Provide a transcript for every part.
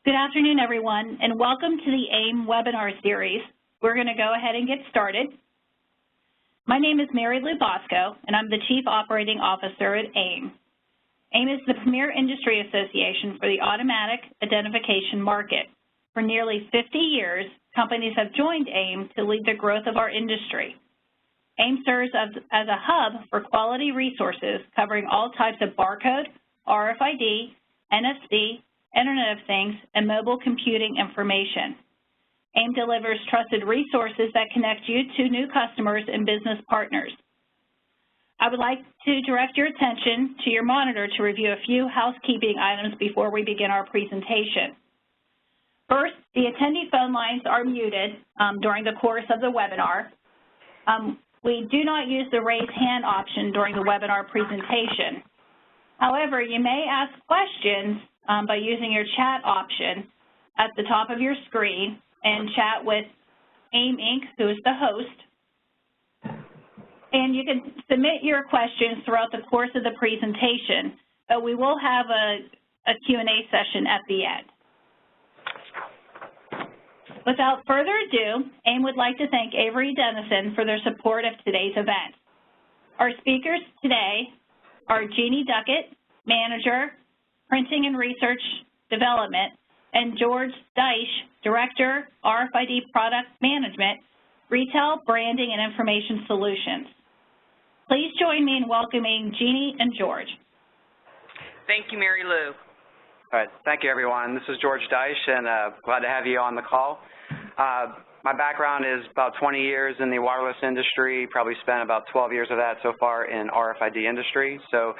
Good afternoon, everyone, and welcome to the AIM webinar series. We're going to go ahead and get started. My name is Mary Lou Bosco, and I'm the Chief Operating Officer at AIM. AIM is the premier industry association for the automatic identification market. For nearly 50 years, companies have joined AIM to lead the growth of our industry. AIM serves as a hub for quality resources covering all types of barcode, RFID, NFC, Internet of Things, and mobile computing information. AIM delivers trusted resources that connect you to new customers and business partners. I would like to direct your attention to your monitor to review a few housekeeping items before we begin our presentation. First, the attendee phone lines are muted during the course of the webinar. We do not use the raise hand option during the webinar presentation. However, you may ask questions by using your chat option at the top of your screen and chat with AIM Inc., who is the host. And you can submit your questions throughout the course of the presentation, but we will have a Q&A session at the end. Without further ado, AIM would like to thank Avery Dennison for their support of today's event. Our speakers today are Jeannie Duckett, Manager, Printing and Research Development, and George Deich, Director, RFID Product Management, Retail, Branding, and Information Solutions. Please join me in welcoming Jeannie and George. Thank you, Mary Lou. All right, thank you, everyone. This is George Deich, and glad to have you on the call. My background is about 20 years in the wireless industry, probably spent about 12 years of that so far in RFID industry. So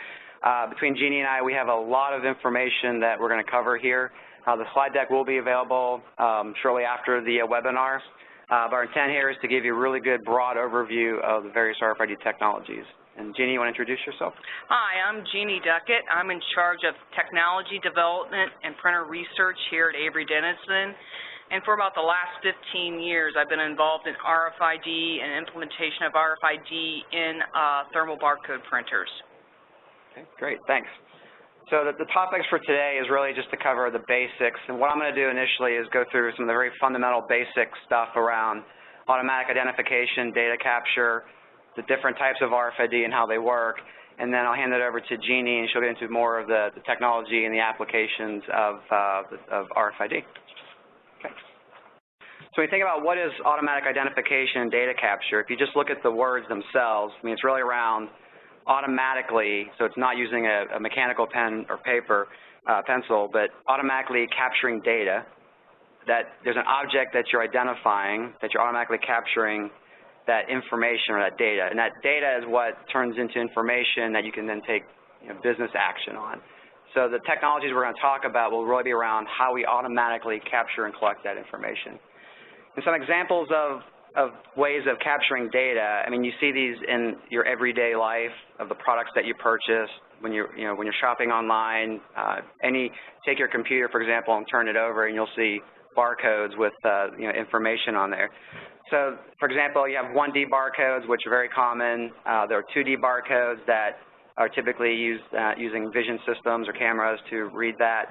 between Jeannie and I, we have a lot of information that we're going to cover here. The slide deck will be available shortly after the webinar. But our intent here is to give you a really good broad overview of the various RFID technologies. And Jeannie, you want to introduce yourself? Hi, I'm Jeannie Duckett. I'm in charge of technology development and printer research here at Avery Dennison. And for about the last 15 years, I've been involved in RFID and implementation of RFID in thermal barcode printers. Okay, great, thanks. So the topics for today is really just to cover the basics. And what I'm going to do initially is go through some of the very fundamental basic stuff around automatic identification, data capture, the different types of RFID and how they work. And then I'll hand it over to Jeannie, and she'll get into more of the technology and the applications of RFID. Okay. So when you think about what is automatic identification and data capture, if you just look at the words themselves, I mean, it's really around automatically, so it's not using a mechanical pen or paper, pencil, but automatically capturing data, that there's an object that you're identifying, that you're automatically capturing that information or that data. And that data is what turns into information that you can then take business action on. So the technologies we're going to talk about will really be around how we automatically capture and collect that information. And some examples of ways of capturing data, I mean, you see these in your everyday life of the products that you purchase when you're shopping online. Take your computer, for example, and turn it over, and you'll see barcodes with information on there. So, for example, you have 1D barcodes, which are very common. There are 2D barcodes that are typically used using vision systems or cameras to read that.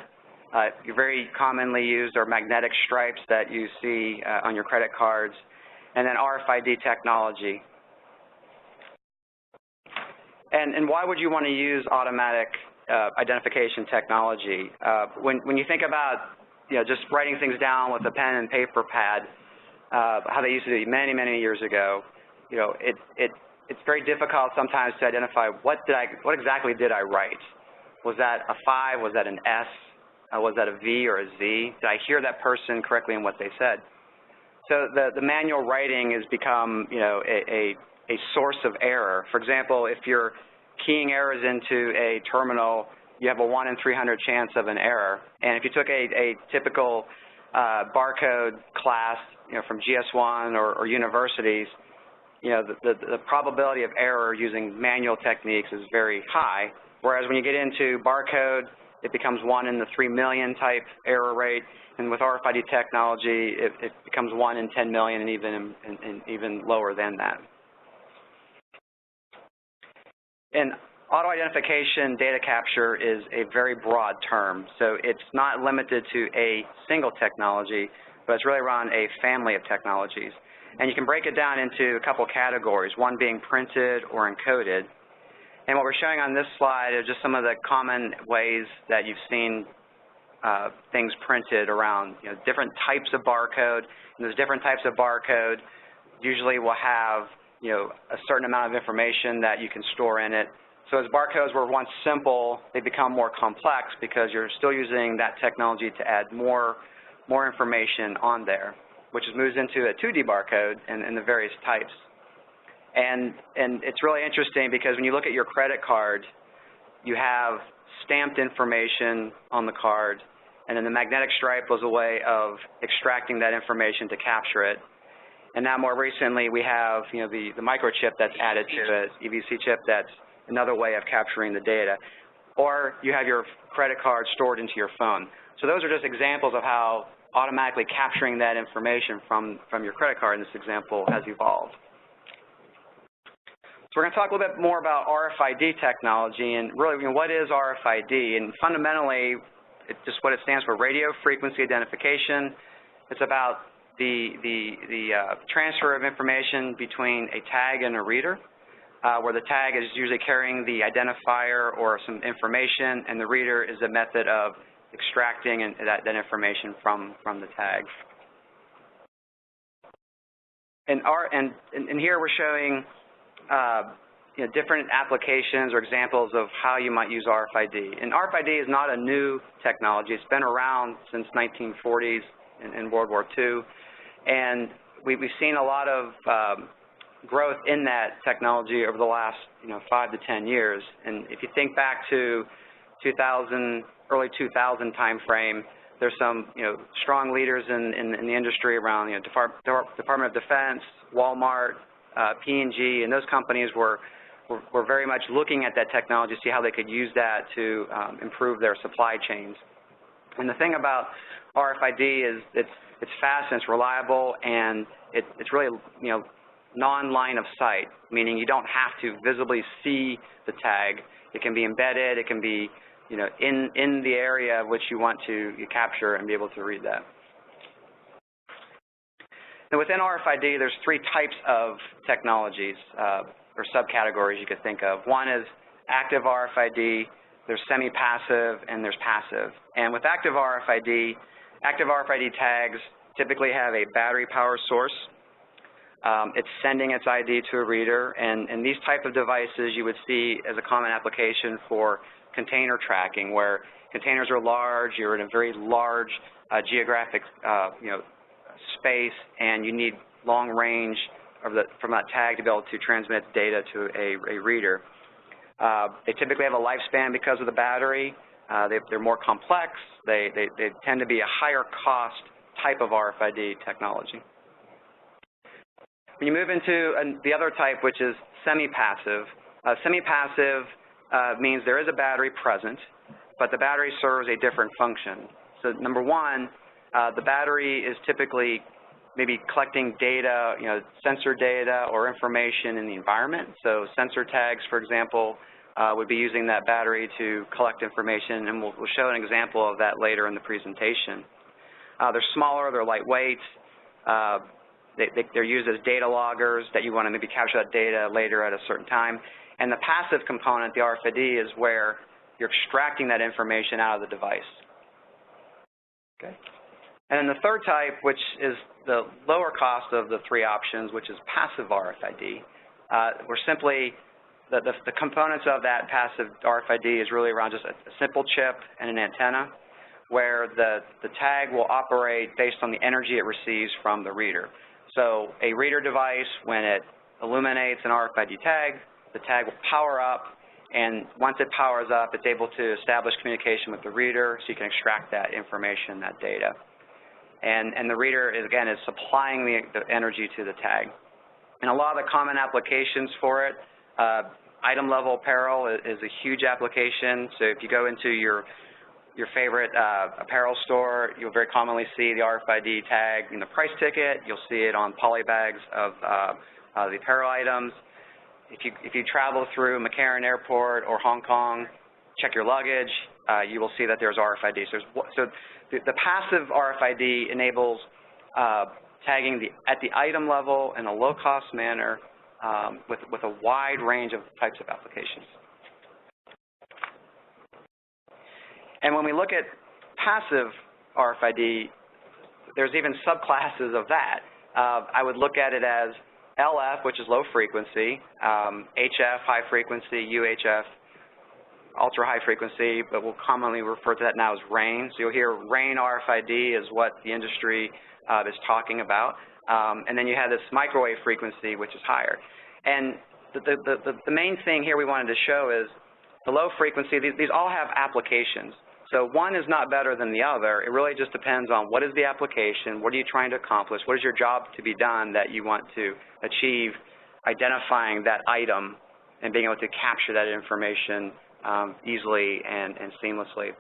Very commonly used are magnetic stripes that you see on your credit cards, and then RFID technology. And why would you want to use automatic identification technology? When you think about just writing things down with a pen and paper pad, how they used to do many, many years ago, it's very difficult sometimes to identify what exactly did I write. Was that a 5? Was that an S? Was that a V or a Z? Did I hear that person correctly in what they said? So the manual writing has become a source of error. For example, if you're keying errors into a terminal, you have a 1 in 300 chance of an error. And if you took a typical barcode class from GS1 or universities, the probability of error using manual techniques is very high, whereas when you get into barcode, it becomes 1 in the 3 million type error rate, and with RFID technology, it becomes 1 in 10 million and even lower than that. And auto identification data capture is a very broad term, so it's not limited to a single technology, but it's really around a family of technologies. And you can break it down into a couple categories, one being printed or encoded. And what we're showing on this slide is just some of the common ways that you've seen things printed around, different types of barcode. And those different types of barcode usually will have, a certain amount of information that you can store in it. So as barcodes were once simple, they become more complex because you're still using that technology to add more information on there, which moves into a 2D barcode and the various types. And it's really interesting because when you look at your credit card, you have stamped information on the card, and then the magnetic stripe was a way of extracting that information to capture it. And now more recently we have the microchip that's added to it, EVC chip, that's another way of capturing the data. Or you have your credit card stored into your phone. So those are just examples of how automatically capturing that information from your credit card in this example has evolved. So we're going to talk a little bit more about RFID technology, and really, what is RFID? And fundamentally, it's just what it stands for: radio frequency identification. It's about the transfer of information between a tag and a reader, where the tag is usually carrying the identifier or some information, and the reader is a method of extracting that information from the tag. And here we're showing different applications or examples of how you might use RFID. And RFID is not a new technology. It's been around since 1940s in World War II. And we've seen a lot of growth in that technology over the last 5 to 10 years. And if you think back to early 2000 time frame, there's some strong leaders in the industry around Department of Defense, Walmart, P&G, and those companies were very much looking at that technology to see how they could use that to improve their supply chains. And the thing about RFID is it's fast and it's reliable, and it's really non-line of sight, meaning you don't have to visibly see the tag. It can be embedded. It can be in the area which you want to capture and be able to read that. Now within RFID, there's 3 types of technologies or subcategories you could think of. One is active RFID, there's semi-passive, and there's passive. And with active RFID tags typically have a battery power source. It's sending its ID to a reader, and these type of devices you would see as a common application for container tracking, where containers are large, you're in a very large geographic space, and you need long range from that tag to be able to transmit data to a reader. They typically have a lifespan because of the battery. They're more complex. They tend to be a higher cost type of RFID technology. When you move into the other type, which is semi-passive, semi-passive means there is a battery present, but the battery serves a different function. So number one, the battery is typically maybe collecting data, sensor data or information in the environment. So sensor tags, for example, would be using that battery to collect information, and we'll show an example of that later in the presentation. They're smaller, they're lightweight. They're used as data loggers that you want to maybe capture that data later at a certain time. And the passive component, the RFID, is where you're extracting that information out of the device. Okay. And then the third type, which is the lower cost of the 3 options, which is passive RFID, where simply the components of that passive RFID is really around just a simple chip and an antenna, where the tag will operate based on the energy it receives from the reader. So a reader device, when it illuminates an RFID tag, the tag will power up, and once it powers up, it's able to establish communication with the reader so you can extract that information, that data. And the reader, is supplying the energy to the tag. And a lot of the common applications for it, item level apparel is a huge application. So if you go into your favorite apparel store, you'll very commonly see the RFID tag in the price ticket. You'll see it on poly bags of the apparel items. if you travel through McCarran Airport or Hong Kong, check your luggage, you will see that there's RFID. So the passive RFID enables tagging at the item level in a low-cost manner with a wide range of types of applications. And when we look at passive RFID, there's even subclasses of that. I would look at it as LF, which is low frequency, HF, high frequency, UHF, ultra high frequency, but we'll commonly refer to that now as RAIN. So you'll hear RAIN RFID is what the industry is talking about. And then you have this microwave frequency, which is higher. And the main thing here we wanted to show is the low frequency, these all have applications. So one is not better than the other. It really just depends on what is the application, what are you trying to accomplish, what is your job to be done that you want to achieve, identifying that item and being able to capture that information easily and seamlessly.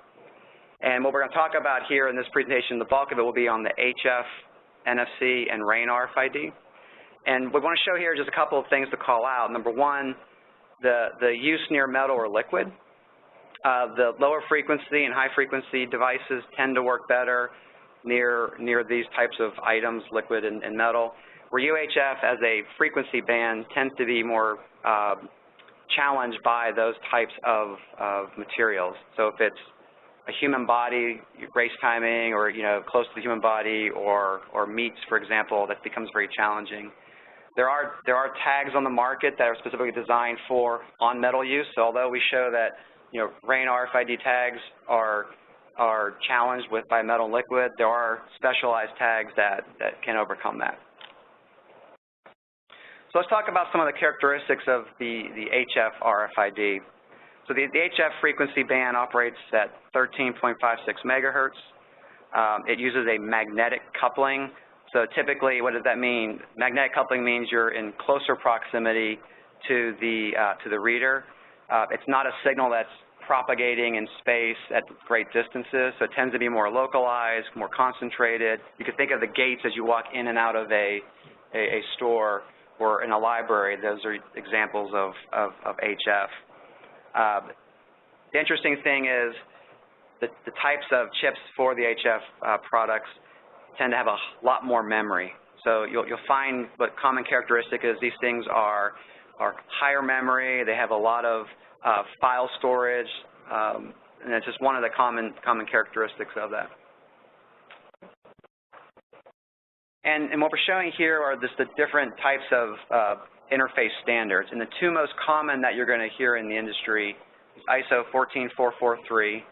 And what we're going to talk about here in this presentation, the bulk of it will be on the HF, NFC, and Rain RFID. And we want to show here just a couple of things to call out. Number one, the use near metal or liquid. The lower frequency and high frequency devices tend to work better near these types of items, liquid and metal, where UHF as a frequency band tends to be more challenged by those types of materials. So if it's a human body, race timing, or close to the human body, or meats, for example, that becomes very challenging. There are tags on the market that are specifically designed for on-metal use. So although we show that Rain RFID tags are challenged by metal and liquid, there are specialized tags that can overcome that. So let's talk about some of the characteristics of the HF RFID. So the HF frequency band operates at 13.56 megahertz. It uses a magnetic coupling. So typically, what does that mean? Magnetic coupling means you're in closer proximity to the reader. It's not a signal that's propagating in space at great distances, so it tends to be more localized, more concentrated. You can think of the gates as you walk in and out of a store or in a library. Those are examples of HF. The interesting thing is the types of chips for the HF products tend to have a lot more memory. So you'll find what common characteristic is these things are higher memory. They have a lot of file storage, and it's just one of the common characteristics of that. And what we're showing here are just the different types of interface standards. And the two most common that you're going to hear in the industry is ISO 14443,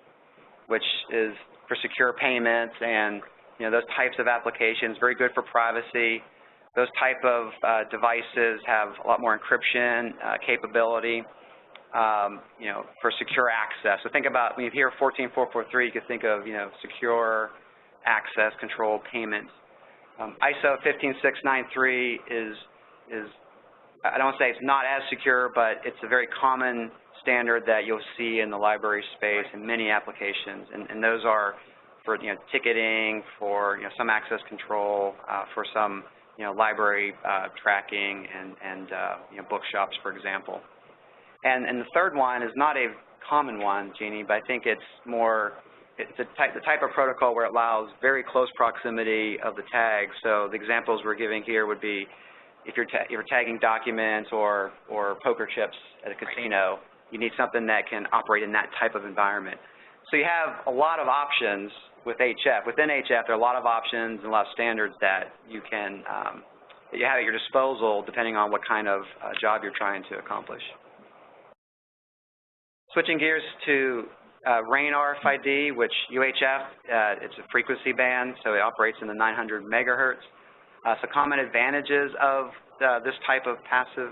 which is for secure payments and those types of applications, very good for privacy. Those type of devices have a lot more encryption capability, for secure access. So think about, when you hear 14443, you can think of, secure access, control, payments. ISO 15693 is, I don't want to say it's not as secure, but it's a very common standard that you'll see in the library space in many applications, and those are for ticketing, for some access control, for some library tracking and bookshops, for example. And the third one is not a common one, Jeannie, but I think it's the type of protocol where it allows very close proximity of the tag. So the examples we're giving here would be if you're tagging documents or poker chips at a casino, you need something that can operate in that type of environment. So you have a lot of options with HF. Within HF, there are a lot of options and a lot of standards that you can that you have at your disposal depending on what kind of job you're trying to accomplish. Switching gears to Rain RFID, which UHF, it's a frequency band, so it operates in the 900 megahertz. So common advantages of this type of passive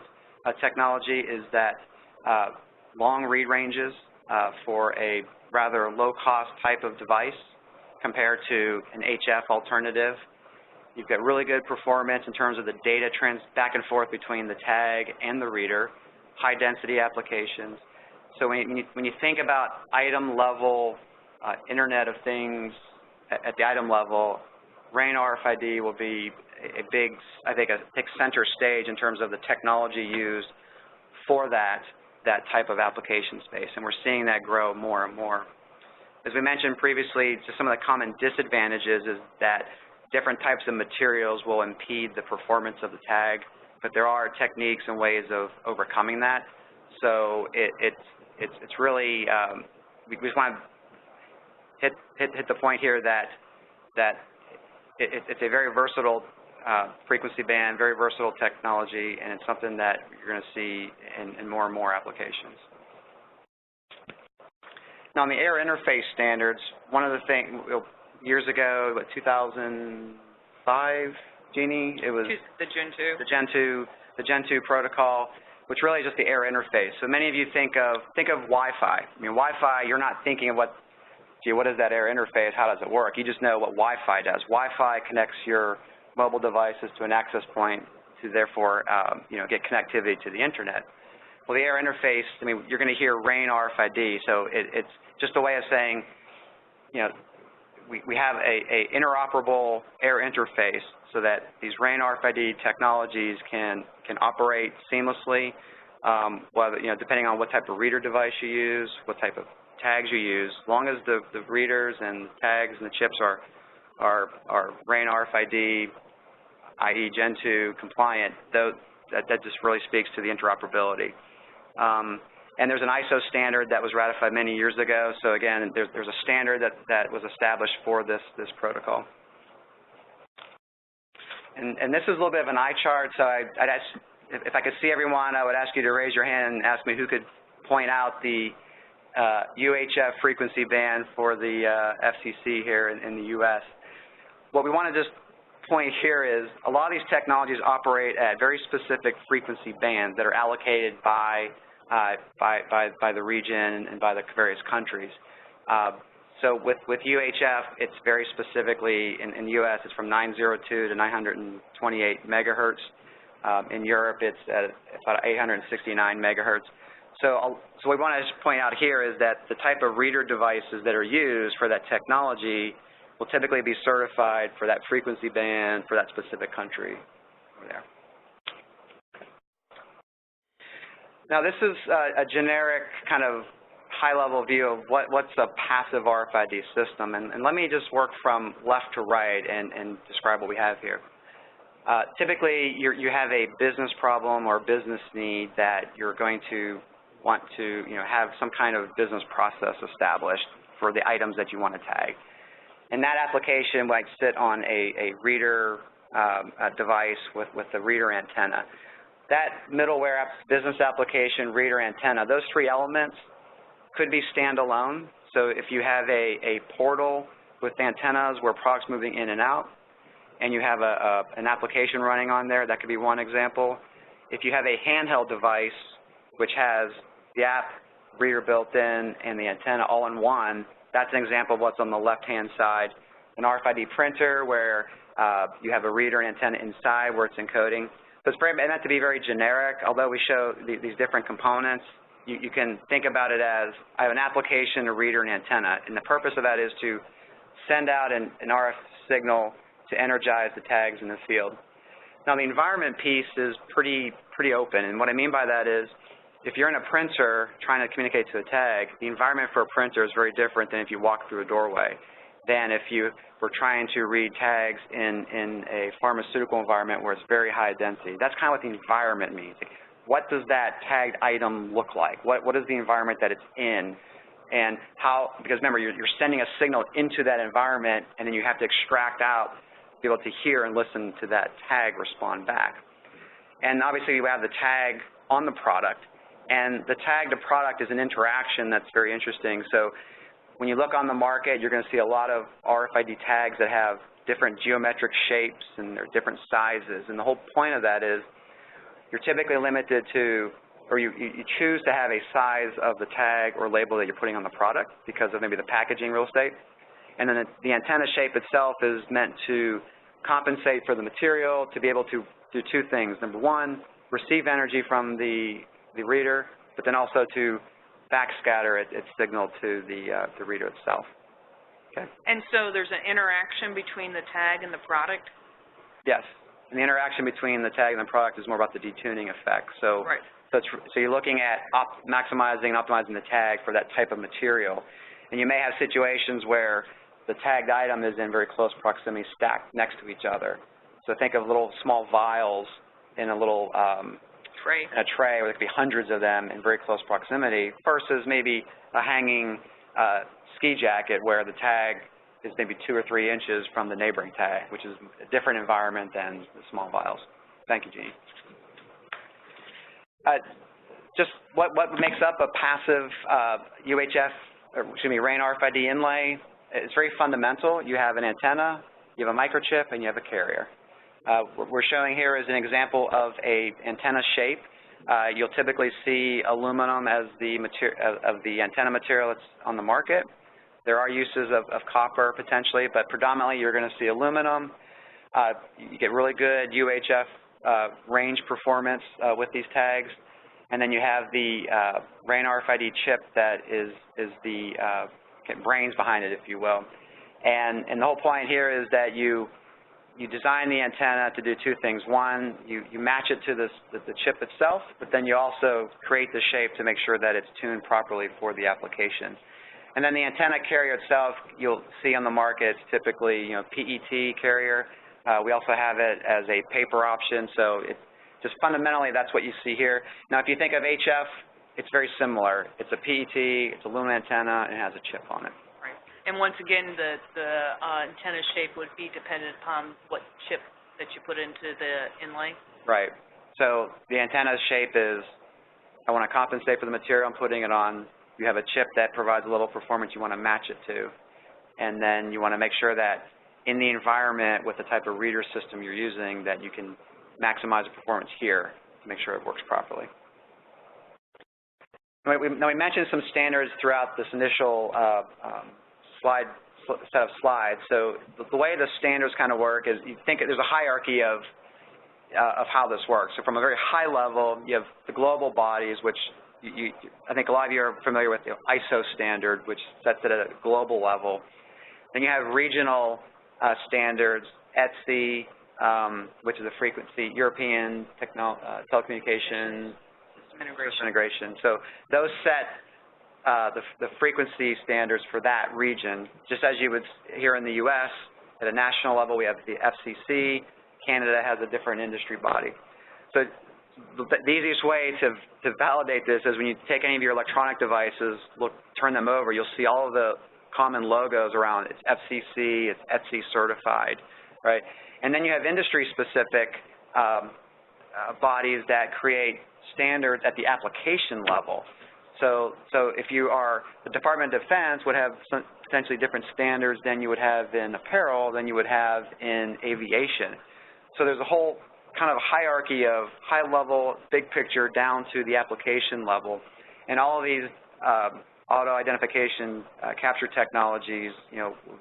technology is that long read ranges for a rather low-cost type of device compared to an HF alternative. You've got really good performance in terms of the data back and forth between the tag and the reader, high-density applications. So when you think about item-level Internet of Things at the item level, Rain RFID will be a big, I think, take center stage in terms of the technology used for that type of application space, and we're seeing that grow more and more. As we mentioned previously, just some of the common disadvantages is that different types of materials will impede the performance of the tag, but there are techniques and ways of overcoming that. So it's really, we just want to hit the point here that it's a very versatile frequency band, very versatile technology, and it's something that you're going to see in more and more applications. Now, on the air interface standards, one of the things, years ago, what, 2005, Jeannie? It was the Gen 2. The Gen 2 protocol, which really is just the air interface. So many of you think of Wi-Fi. I mean, Wi-Fi, you're not thinking of what is that air interface? How does it work? You just know what Wi-Fi does. Wi-Fi connects your mobile devices to an access point to therefore, get connectivity to the internet. Well, the air interface, I mean, you're going to hear Rain Rfid, so it's just a way of saying, we have a interoperable air interface so that these Rain Rfid technologies can operate seamlessly, depending on what type of reader device you use, what type of tags you use. As long as the readers and the tags and the chips are Rain Rfid, i.e. Gen 2 compliant, that just really speaks to the interoperability. And there's an ISO standard that was ratified many years ago. So again, there's a standard that was established for this protocol. And this is a little bit of an eye chart. So I'd ask, if I could see everyone, I would ask you to raise your hand and ask me who could point out the UHF frequency band for the FCC here in the U.S. What we want to just point here is a lot of these technologies operate at very specific frequency bands that are allocated by the region and by the various countries. So with UHF, it's very specifically, in the U.S., it's from 902 to 928 megahertz. In Europe, it's at about 869 megahertz. So what we want to just point out here is that the type of reader devices that are used for that technology will typically be certified for that frequency band for that specific country over there. Now, this is a generic kind of high-level view of what's a passive RFID system, and let me just work from left to right and describe what we have here. Typically, you have a business problem or business need that you're going to want to have some kind of business process established for the items that you want to tag. And that application might sit on a reader device with the reader antenna. That middleware business application, reader, antenna, those three elements could be standalone. So if you have a portal with antennas where products moving in and out, and you have an application running on there, that could be one example. If you have a handheld device which has the app, reader built in, and the antenna all in one, that's an example of what's on the left-hand side. An RFID printer where you have a reader and antenna inside where it's encoding. So it's meant to be very generic. Although we show these different components, you can think about it as I have an application, a reader, and antenna. And the purpose of that is to send out an RF signal to energize the tags in the field. Now, the environment piece is pretty open. And what I mean by that is if you're in a printer trying to communicate to a tag, the environment for a printer is very different than if you walk through a doorway, than if you were trying to read tags in a pharmaceutical environment where it's very high density. That's kind of what the environment means. What does that tagged item look like? What is the environment that it's in? And how, because remember, you're sending a signal into that environment, and then you have to extract out, be able to hear and listen to that tag respond back. And obviously, you have the tag on the product. And the tag to product is an interaction that's very interesting. So when you look on the market, you're going to see a lot of RFID tags that have different geometric shapes and they're different sizes. And the whole point of that is you're typically limited to, or you choose to have a size of the tag or label that you're putting on the product because of maybe the packaging real estate. And then the antenna shape itself is meant to compensate for the material to be able to do two things. Number one, receive energy from the reader, but then also to backscatter its signal to the reader itself. Okay. And so there's an interaction between the tag and the product? Yes. And the interaction between the tag and the product is more about the detuning effect. So right. So you're looking at maximizing and optimizing the tag for that type of material. And you may have situations where the tagged item is in very close proximity, stacked next to each other. So think of little small vials in a little tray where there could be hundreds of them in very close proximity versus maybe a hanging ski jacket where the tag is maybe 2 or 3 inches from the neighboring tag, which is a different environment than the small vials. Thank you, Jeannie. Just what makes up a passive Rain RFID inlay? It's very fundamental. You have an antenna, you have a microchip, and you have a carrier. What we're showing here is an example of an antenna shape. You'll typically see aluminum as the antenna material that's on the market. There are uses of copper potentially, but predominantly you're going to see aluminum. You get really good UHF range performance with these tags. And then you have the Rain RFID chip that is the brains behind it, if you will. And the whole point here is that you design the antenna to do 2 things. One, you match it to the chip itself, but then you also create the shape to make sure that it's tuned properly for the application. And then the antenna carrier itself, you'll see on the market, it's typically PET carrier. We also have it as a paper option, so it's just fundamentally that's what you see here. Now, if you think of HF, it's very similar. It's a PET, it's a aluminum antenna, and it has a chip on it. Right. And once again, the antenna shape would be dependent upon what chip that you put into the inlay? Right. So the antenna shape is, I want to compensate for the material I'm putting it on. You have a chip that provides a little performance you want to match it to. And then you want to make sure that in the environment with the type of reader system you're using that you can maximize the performance here to make sure it works properly. Now we mentioned some standards throughout this initial set of slides. So the way the standards kind of work is you think there's a hierarchy of how this works. So from a very high level, you have the global bodies, which I think a lot of you are familiar with the ISO standard, which sets it at a global level. Then you have regional standards, ETSI, which is a frequency, European telecommunication system integration. So those set the frequency standards for that region. Just as you would here in the U.S., at a national level, we have the FCC. Canada has a different industry body. So the easiest way to validate this is when you take any of your electronic devices, turn them over, you'll see all of the common logos around. It's FCC, it's ETSI certified, right? And then you have industry-specific bodies that create standards at the application level. So if you are, the Department of Defense would have potentially different standards than you would have in apparel, than you would have in aviation. So there's a whole kind of hierarchy of high level, big picture, down to the application level. And all of these auto identification capture technologies,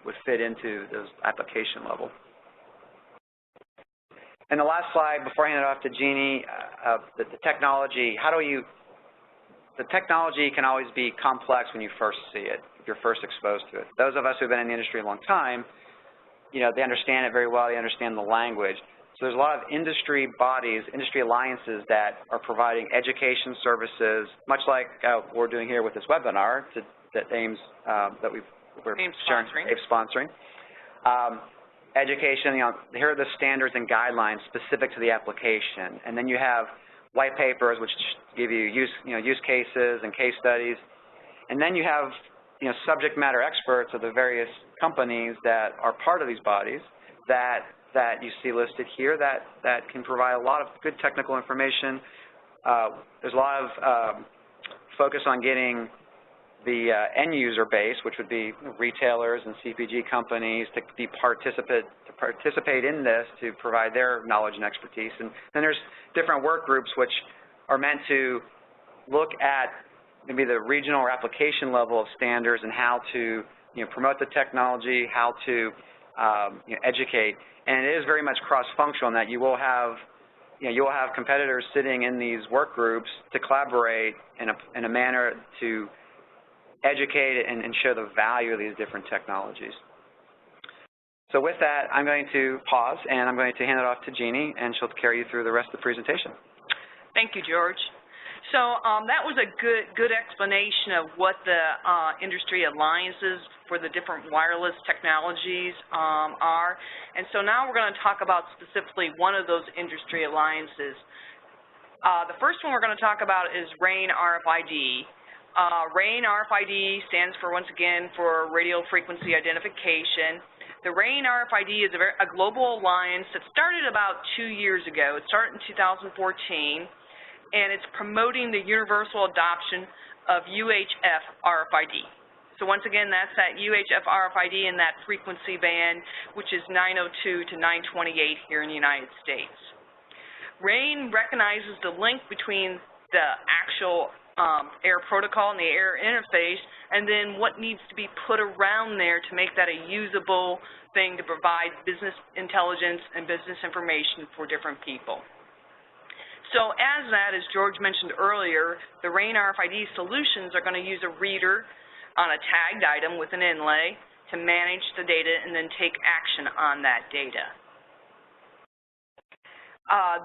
would fit into those application level. And the last slide, before I hand it off to Jeannie, the technology, the technology can always be complex when you first see it, if you're first exposed to it. Those of us who've been in the industry a long time, they understand it very well, they understand the language. So there's a lot of industry bodies, industry alliances that are providing education services, much like what we're doing here with this webinar that AIM's, we're sponsoring. Education, here are the standards and guidelines specific to the application. And then you have white papers which give you use cases and case studies. And then you have subject matter experts of the various companies that are part of these bodies that you see listed here that can provide a lot of good technical information. There's a lot of focus on getting the end user base, which would be retailers and CPG companies, to participate in this to provide their knowledge and expertise. And then there's different work groups which are meant to look at maybe the regional or application level of standards and how to promote the technology, how to educate. And it is very much cross-functional in that you will have competitors sitting in these work groups to collaborate in a manner to educate and show the value of these different technologies. So with that, I'm going to pause, and I'm going to hand it off to Jeannie, and she'll carry you through the rest of the presentation. Thank you, George. So that was a good explanation of what the industry alliances for the different wireless technologies are. And so now we're going to talk about specifically one of those industry alliances. The first one we're going to talk about is Rain Rfid. Rain Rfid stands for, once again, for radio frequency identification. The Rain Rfid is a global alliance that started about 2 years ago. It started in 2014. And it's promoting the universal adoption of UHF RFID. So once again, that's that UHF RFID in that frequency band, which is 902 to 928 here in the United States. RAIN recognizes the link between the actual air protocol and the air interface, and then what needs to be put around there to make that a usable thing to provide business intelligence and business information for different people. So as that, as George mentioned earlier, the Rain RFID solutions are going to use a reader on a tagged item with an inlay to manage the data and then take action on that data.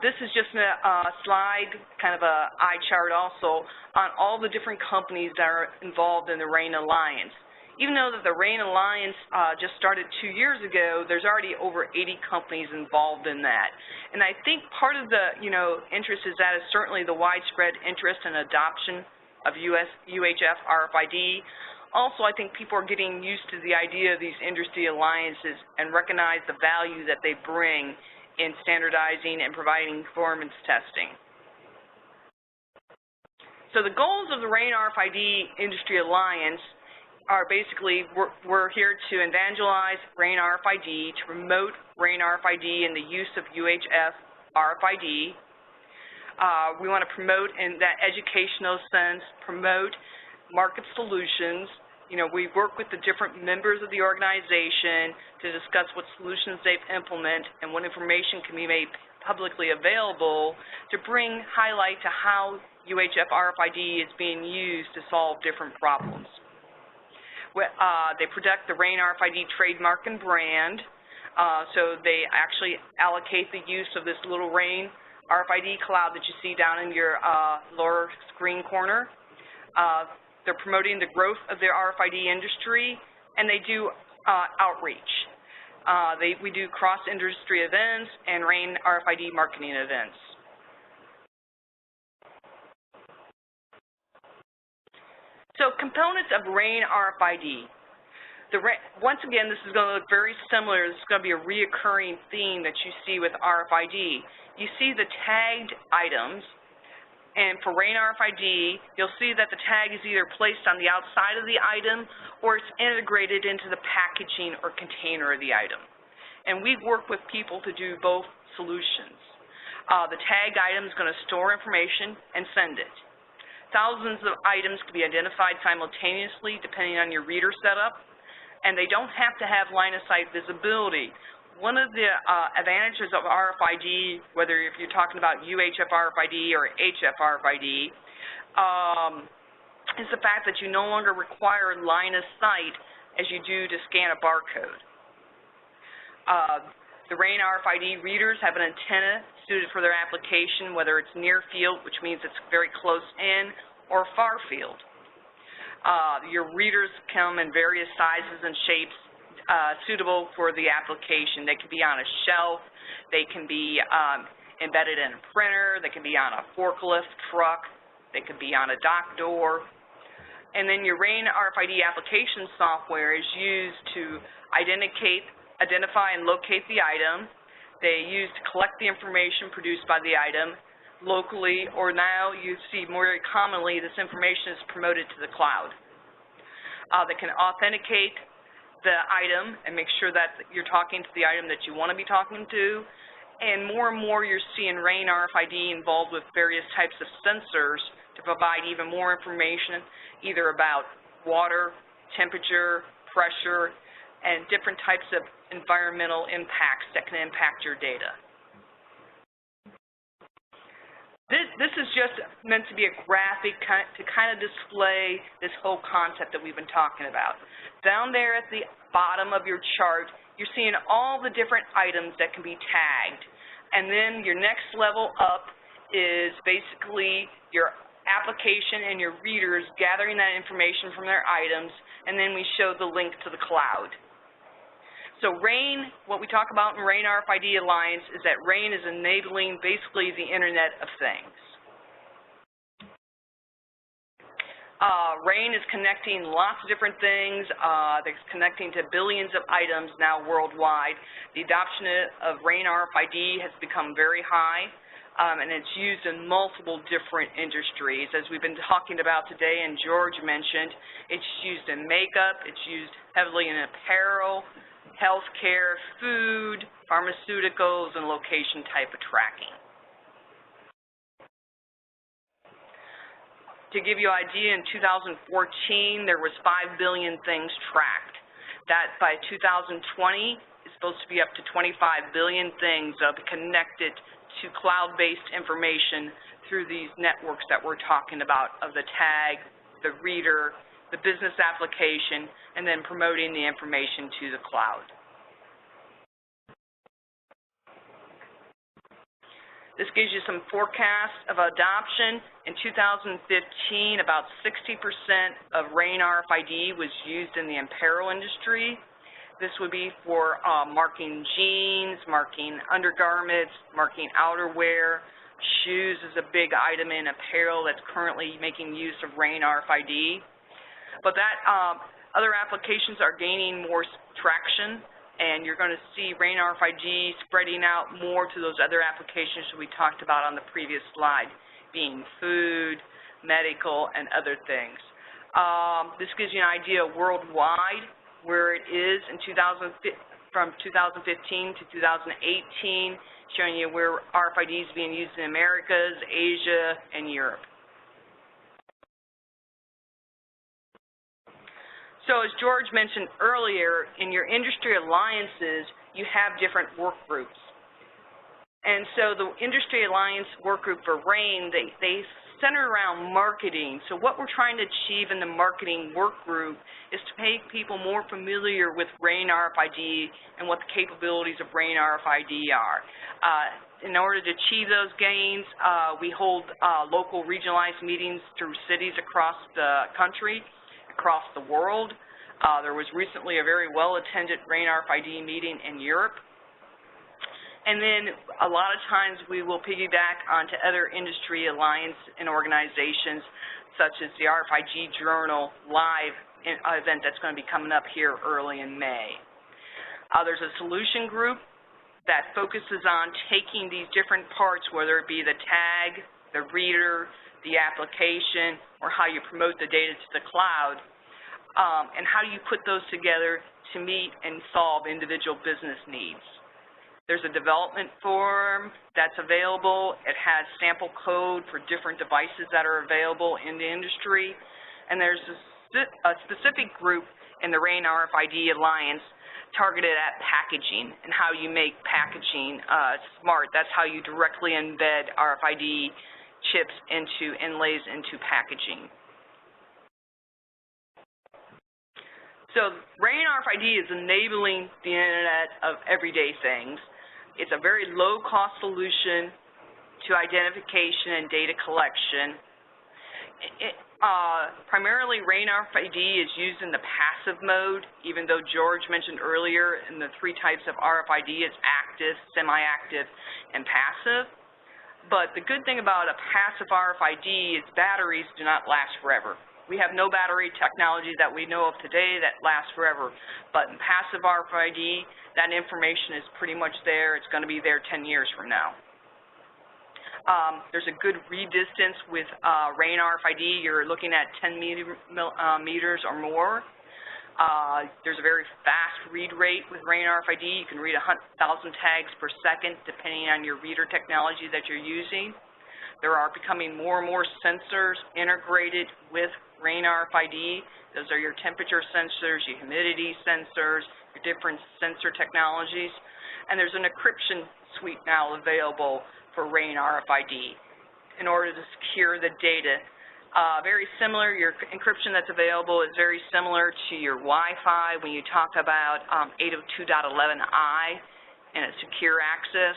This is just a slide, kind of an eye chart also, on all the different companies that are involved in the Rain Alliance. Even though that the Rain Alliance just started 2 years ago, there's already over 80 companies involved in that. And I think part of the, interest is that is certainly the widespread interest and adoption of UHF RFID. Also, I think people are getting used to the idea of these industry alliances and recognize the value that they bring in standardizing and providing performance testing. So the goals of the Rain RFID Industry Alliance are basically, we're here to evangelize Rain RFID, to promote Rain RFID and the use of UHF RFID. We want to promote in that educational sense, promote market solutions. We work with the different members of the organization to discuss what solutions they've implemented and what information can be made publicly available to bring highlight to how UHF RFID is being used to solve different problems. They protect the Rain RFID trademark and brand, so they actually allocate the use of this little Rain RFID cloud that you see down in your lower screen corner. They're promoting the growth of the RFID industry, and they do outreach. We do cross-industry events and Rain RFID marketing events. So components of Rain RFID. Once again, this is going to look very similar. This is going to be a reoccurring theme that you see with RFID. You see the tagged items, and for Rain RFID, you'll see that the tag is either placed on the outside of the item or it's integrated into the packaging or container of the item. And we've worked with people to do both solutions. The tagged item is going to store information and send it. Thousands of items can be identified simultaneously depending on your reader setup, and they don't have to have line-of-sight visibility. One of the advantages of RFID, whether if you're talking about UHF RFID or HF RFID, is the fact that you no longer require line-of-sight as you do to scan a barcode. The Rain RFID readers have an antenna suited for their application, whether it's near field, which means it's very close in, or far field. Your readers come in various sizes and shapes suitable for the application. They can be on a shelf, they can be embedded in a printer, they can be on a forklift truck, they could be on a dock door. And then your Rain RFID application software is used to identify and locate the item. They use to collect the information produced by the item locally, or now you see more commonly this information is promoted to the cloud. They can authenticate the item and make sure that you're talking to the item that you want to be talking to. And more you're seeing Rain RFID involved with various types of sensors to provide even more information, either about water, temperature, pressure, and different types of environmental impacts that can impact your data. This is just meant to be a graphic to kind of display this whole concept that we've been talking about. Down there at the bottom of your chart, you're seeing all the different items that can be tagged. And then your next level up is basically your application and your readers gathering that information from their items, and then we show the link to the cloud. So RAIN, what we talk about in RAIN RFID Alliance is that RAIN is enabling basically the Internet of Things. RAIN is connecting lots of different things. It's connecting to billions of items now worldwide. The adoption of RAIN RFID has become very high, and it's used in multiple different industries. As we've been talking about today and George mentioned, it's used in makeup, it's used heavily in apparel, healthcare, food, pharmaceuticals, and location type of tracking. To give you an idea, in 2014, there was 5 billion things tracked. That by 2020 is supposed to be up to 25 billion things connected to cloud-based information through these networks that we're talking about of the tag, the reader, the business application, and then promoting the information to the cloud. This gives you some forecasts of adoption. In 2015, about 60% of RAIN RFID was used in the apparel industry. This would be for marking jeans, marking undergarments, marking outerwear. Shoes is a big item in apparel that's currently making use of RAIN RFID. But that other applications are gaining more traction, and you're going to see RAIN RFID spreading out more to those other applications we talked about on the previous slide, being food, medical, and other things. This gives you an idea worldwide where it is in from 2015 to 2018, showing you where RFID is being used in Americas, Asia, and Europe. So as George mentioned earlier, in your industry alliances, you have different work groups. And so the Industry Alliance Work Group for RAIN, they center around marketing. So what we're trying to achieve in the marketing work group is to make people more familiar with RAIN RFID and what the capabilities of RAIN RFID are. In order to achieve those gains, we hold local regionalized meetings through cities across the country, across the world. There was recently a very well-attended RAIN RFID meeting in Europe. And then a lot of times we will piggyback onto other industry alliance and organizations, such as the RFID Journal Live event that's going to be coming up here early in May. There's a solution group that focuses on taking these different parts, whether it be the tag, the reader, the application, or how you promote the data to the cloud, and how you put those together to meet and solve individual business needs. There's a development forum that's available. It has sample code for different devices that are available in the industry. And there's a specific group in the RAIN RFID Alliance targeted at packaging and how you make packaging smart. That's how you directly embed RFID chips into inlays into packaging. So RAIN RFID is enabling the Internet of everyday things. It's a very low-cost solution to identification and data collection. Primarily, RAIN RFID is used in the passive mode, even though George mentioned earlier in the 3 types of RFID, it's active, semi-active, and passive. But the good thing about a passive RFID is batteries do not last forever. We have no battery technology that we know of today that lasts forever. But in passive RFID, that information is pretty much there. It's going to be there 10 years from now. There's a good read distance with RAIN RFID. You're looking at 10 meters or more. There's a very fast read rate with RAIN RFID. You can read 1,000 tags per second depending on your reader technology that you're using. There are becoming more and more sensors integrated with RAIN RFID. Those are your temperature sensors, your humidity sensors, your different sensor technologies. And there's an encryption suite now available for RAIN RFID in order to secure the data. Very similar, your encryption that's available is very similar to your Wi-Fi when you talk about 802.11i and a secure access.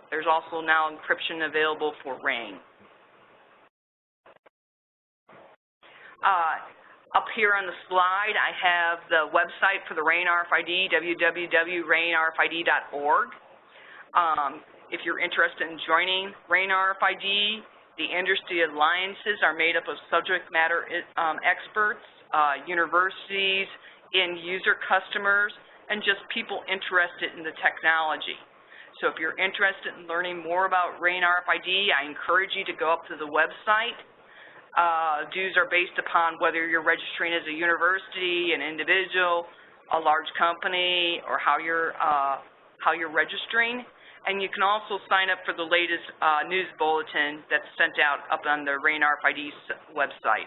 There's also now encryption available for RAIN. Up here on the slide, I have the website for the Rain RFID, www.rainrfid.org. If you're interested in joining Rain RFID, the industry alliances are made up of subject matter experts, universities, end-user customers, and just people interested in the technology. So if you're interested in learning more about Rain RFID, I encourage you to go up to the website. Dues are based upon whether you're registering as a university, an individual, a large company, or how you're registering. And you can also sign up for the latest news bulletin that's sent out up on the Rain RFID website.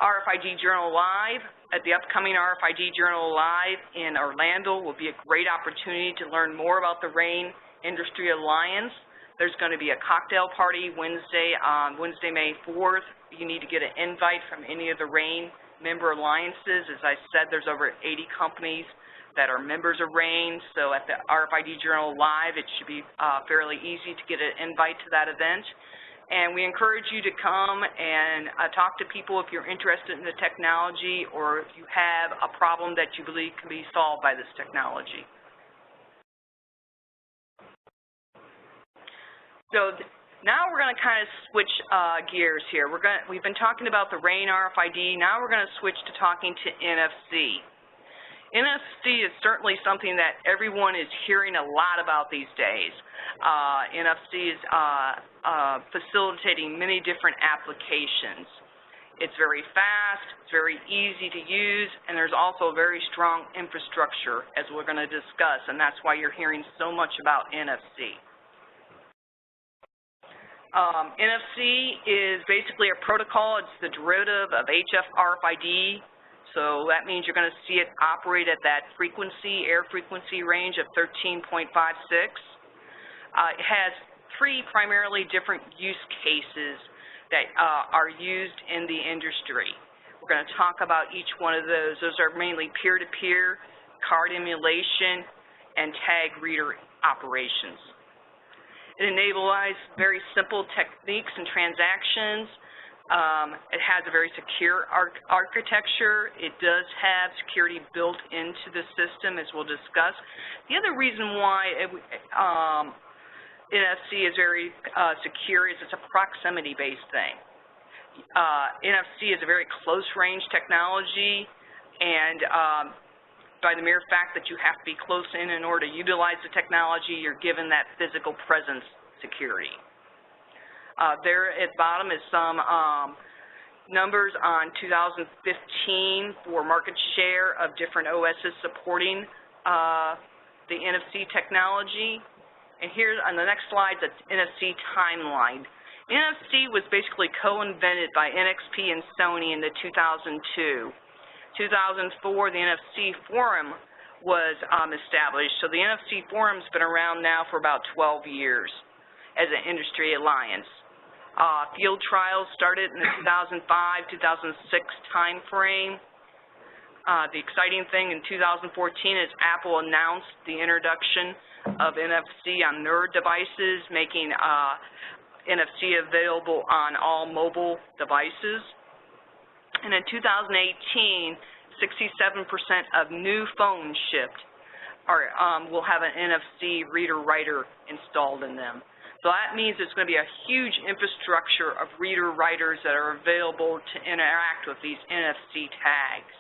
RFID Journal Live. At the upcoming RFID Journal Live in Orlando will be a great opportunity to learn more about the Rain Industry Alliance. There's going to be a cocktail party Wednesday, May 4th. You need to get an invite from any of the Rain member alliances. As I said, there's over 80 companies that are members of Rain, so at the RFID Journal Live, it should be fairly easy to get an invite to that event. And we encourage you to come and talk to people if you're interested in the technology or if you have a problem that you believe can be solved by this technology. So now we're going to kind of switch gears here. We've been talking about the Rain RFID. Now we're going to switch to talking to NFC. NFC is certainly something that everyone is hearing a lot about these days. NFC is facilitating many different applications. It's very fast, it's very easy to use, and there's also a very strong infrastructure, as we're going to discuss, and that's why you're hearing so much about NFC. NFC is basically a protocol. It's the derivative of Hf RFID. So that means you're going to see it operate at that frequency, air frequency range of 13.56. It has three primarily different use cases that are used in the industry. We're going to talk about each one of those. Those are mainly peer-to-peer, card emulation, and tag reader operations. It enables very simple techniques and transactions. It has a very secure architecture. It does have security built into the system, as we'll discuss. The other reason why NFC is very secure is it's a proximity-based thing. NFC is a very close-range technology, and by the mere fact that you have to be close in order to utilize the technology, you're given that physical presence security. There at the bottom is some numbers on 2015 for market share of different OSs supporting the NFC technology. And here on the next slide, the NFC timeline. NFC was basically co-invented by NXP and Sony in the 2002. 2004, the NFC Forum was established. So the NFC Forum's been around now for about 12 years as an industry alliance. Field trials started in the 2005-2006 time frame. The exciting thing in 2014 is Apple announced the introduction of NFC on their devices, making NFC available on all mobile devices. And in 2018, 67% of new phones shipped will have an NFC reader-writer installed in them. So that means it's going to be a huge infrastructure of reader-writers that are available to interact with these NFC tags.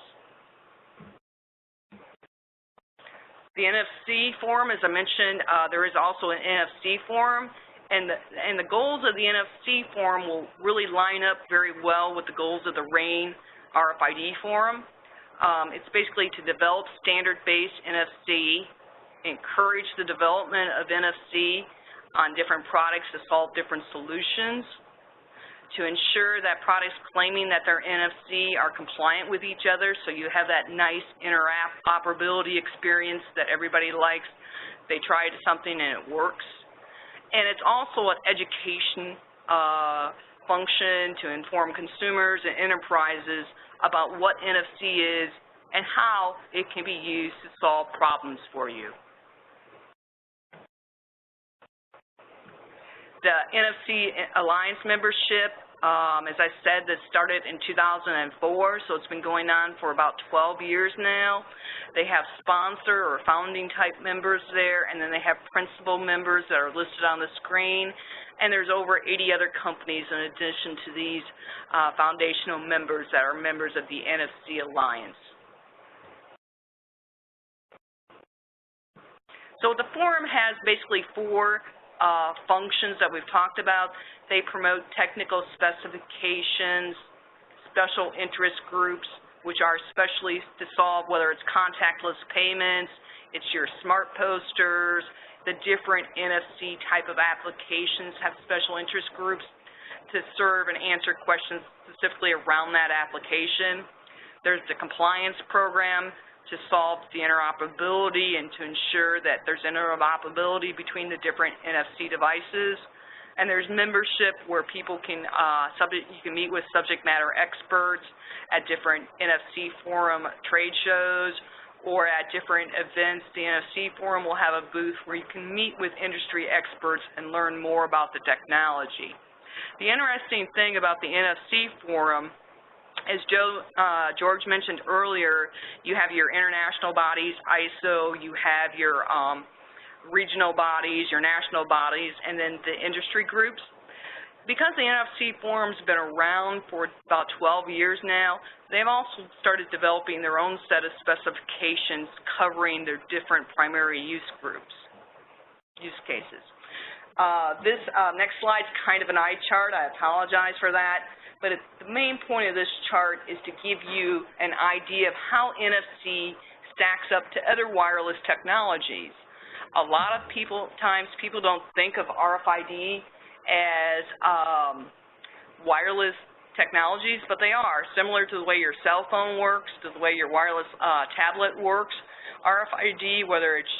The NFC forum, as I mentioned, there is also an NFC forum, and the goals of the NFC forum will really line up very well with the goals of the Rain RFID forum. It's basically to develop standard-based NFC, encourage the development of NFC on different products to solve different solutions, to ensure that products claiming that they're NFC are compliant with each other, so you have that nice interoperability experience that everybody likes. They tried something and it works. And it's also an education function to inform consumers and enterprises about what NFC is and how it can be used to solve problems for you. The NFC Alliance membership As I said, this started in 2004, so it's been going on for about 12 years now. They have sponsor or founding type members there, and then they have principal members that are listed on the screen, and there's over 80 other companies in addition to these foundational members that are members of the NFC Alliance. So the forum has basically four functions that we've talked about. They promote technical specifications, special interest groups, which are especially to solve whether it's contactless payments, it's your smart posters, the different NFC type of applications have special interest groups to serve and answer questions specifically around that application. There's the compliance program to solve the interoperability and to ensure that there's interoperability between the different NFC devices. And there's membership where people can, you can meet with subject matter experts at different NFC forum trade shows or at different events. The NFC forum will have a booth where you can meet with industry experts and learn more about the technology. The interesting thing about the NFC forum, as George mentioned earlier, you have your international bodies, ISO, you have your regional bodies, your national bodies, and then the industry groups. Because the NFC forum's been around for about 12 years now, they've also started developing their own set of specifications covering their different primary use cases. This next slide's kind of an eye chart. I apologize for that. But the main point of this chart is to give you an idea of how NFC stacks up to other wireless technologies. A lot of times people don't think of RFID as wireless technologies, but they are. Similar to the way your cell phone works, to the way your wireless tablet works, RFID, whether it's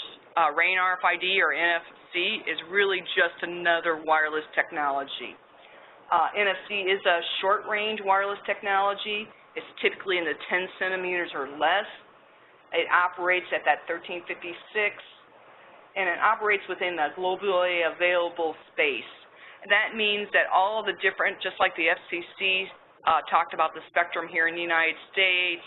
Rain Rfid or NFC, is really just another wireless technology. NFC is a short-range wireless technology. It's typically in the 10 centimeters or less. It operates at that 1356, and it operates within the globally available space. That means that all the different, just like the FCC talked about the spectrum here in the United States,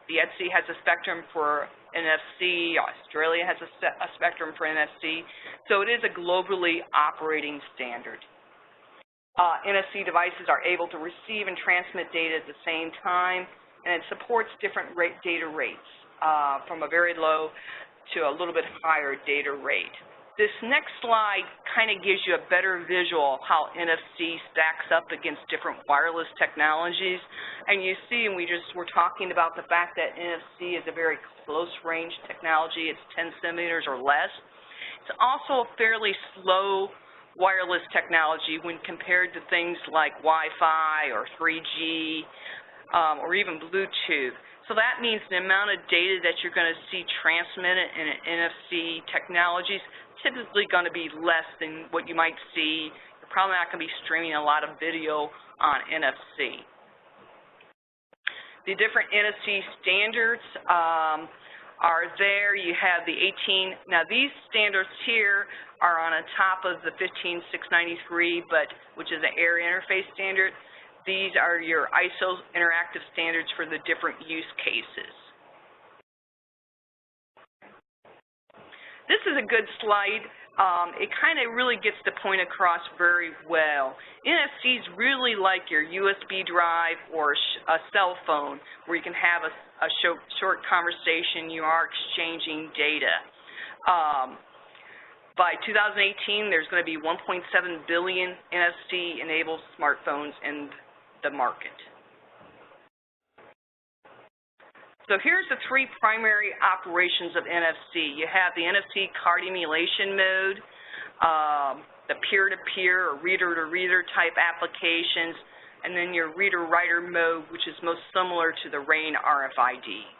the ETSI has a spectrum for NFC, Australia has a spectrum for NFC, so it is a globally operating standard. NFC devices are able to receive and transmit data at the same time, and it supports different data rates, from a very low to a little bit higher data rate. This next slide kind of gives you a better visual of how NFC stacks up against different wireless technologies. And you see, and we're talking about the fact that NFC is a very close-range technology. It's 10 centimeters or less. It's also a fairly slow wireless technology when compared to things like Wi-Fi or 3G or even Bluetooth. So that means the amount of data that you're going to see transmitted in an NFC technology is typically going to be less than what you might see. You're probably not going to be streaming a lot of video on NFC. The different NFC standards are there. You have the 18. Now these standards here are on the top of the 15693, which is an air interface standard. These are your ISO interactive standards for the different use cases. This is a good slide. It kind of really gets the point across very well. NFC is really like your USB drive or a cell phone where you can have a short conversation. You are exchanging data. By 2018, there's going to be 1.7 billion NFC-enabled smartphones in the market. So here's the three primary operations of NFC. You have the NFC card emulation mode, the peer-to-peer or reader-to-reader type applications, and then your reader-writer mode, which is most similar to the Rain Rfid.